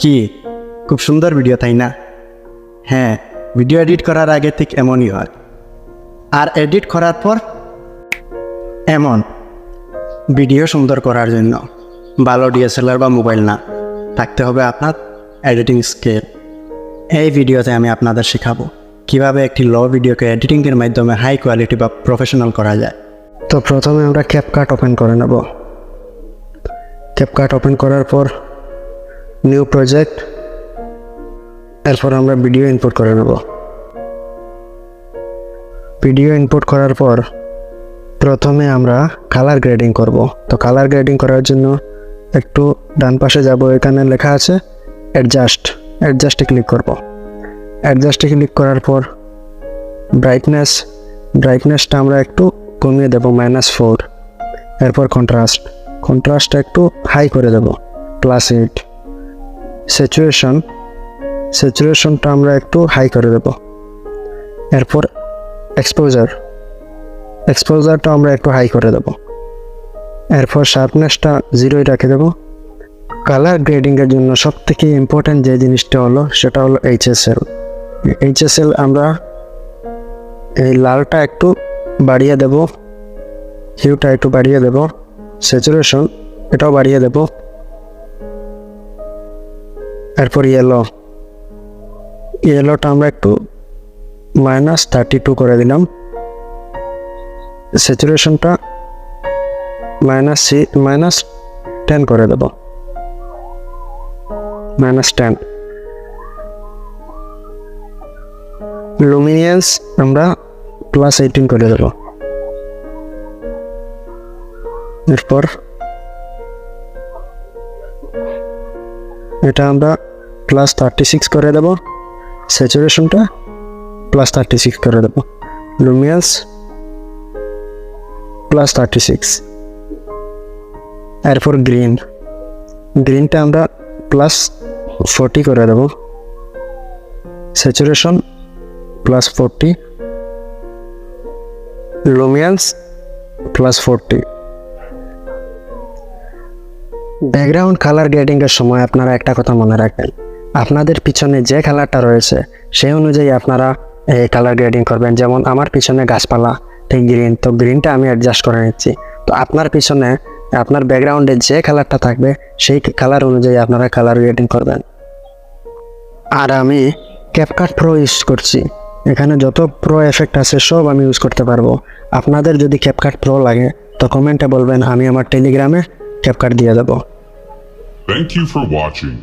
কি খুব সুন্দর ভিডিও তাই না? হ্যাঁ, ভিডিও এডিট করার আগে ঠিক এমনই হয়, আর এডিট করার পর এমন। ভিডিও সুন্দর করার জন্য ভালো ডিএসএলআর বা মোবাইল না, থাকতে হবে আপনার এডিটিং স্কিল। এই ভিডিওতে আমি আপনাদের শেখাবো কিভাবে একটি লো ভিডিওকে এডিটিংয়ের মাধ্যমে হাই কোয়ালিটি বা প্রফেশনাল করা যায়। তো প্রথমে আমরা ক্যাপকাট ওপেন করে নেব। ক্যাপকাট ওপেন করার পর নিউ প্রজেক্ট, এরপর আমরা ভিডিও ইনপুট করে নেব। ভিডিও ইনপুট করার পর প্রথমে আমরা কালার গ্রেডিং করব। তো কালার গ্রেডিং করার জন্য একটু ডান পাশে যাব, এখানে লেখা আছে অ্যাডজাস্টে ক্লিক করব। অ্যাডজাস্টে ক্লিক করার পর ব্রাইটনেসটা আমরা একটু কমিয়ে দেব -4। এরপর কন্ট্রাস্টটা একটু হাই করে দেব +8। স্যাচুরেশনটা আমরা একটু হাই করে দেব। এরপর এক্সপোজারটা আমরা একটু হাই করে দেব। এরপর শার্পনেসটা 0 রেখে দেব। কালার গ্রেডিংয়ের জন্য সবথেকে ইম্পর্ট্যান্ট যে জিনিসটা হলো সেটা হলো এইচএসএল। আমরা এই লালটা একটু বাড়িয়ে দেব, হিউটা একটু বাড়িয়ে দেব, স্যাচুরেশন এটাও বাড়িয়ে দেব। এরপর ইয়েলোটা আমরা একটু -32 করে দিলাম। স্যাচুরেশনটা -10 করে দেব, -10। লুমিনিয়েন্স আমরা +18 করে দেব। এরপর এটা আমরা +36 করে দেব। স্যাচুরেশনটা +36 করে দেব। লুমিনেন্স +36। এরপর গ্রিনটা আমরা +40 করে দেব। Saturation +40, luminance +40। ব্যাকগ্রাউন্ড কালার গ্রেডিংয়ের সময় আপনারা একটা কথা মনে রাখবেন, আপনাদের পিছনে যে কালারটা রয়েছে সেই অনুযায়ী আপনারা এই কালার গ্রেডিং করবেন। যেমন আমার পিছনে গাছপালা, ঠিক গ্রিন, তো গ্রিনটা আমি অ্যাডজাস্ট করে নিচ্ছি। তো আপনার পিছনে আপনার ব্যাকগ্রাউন্ডে যে কালারটা থাকবে সেই কালার অনুযায়ী আপনারা কালার গ্রেডিং করবেন। আর আমি ক্যাপকাট প্রো ইউজ করছি, এখানে যত প্রো এফেক্ট আছে সব আমি ইউজ করতে পারবো। আপনাদের যদি ক্যাপকাট প্রো লাগে তো কমেন্টে বলবেন, আমি আমার টেলিগ্রামে ক্যাপকাট দিয়ে দেবো। Thank you for watching.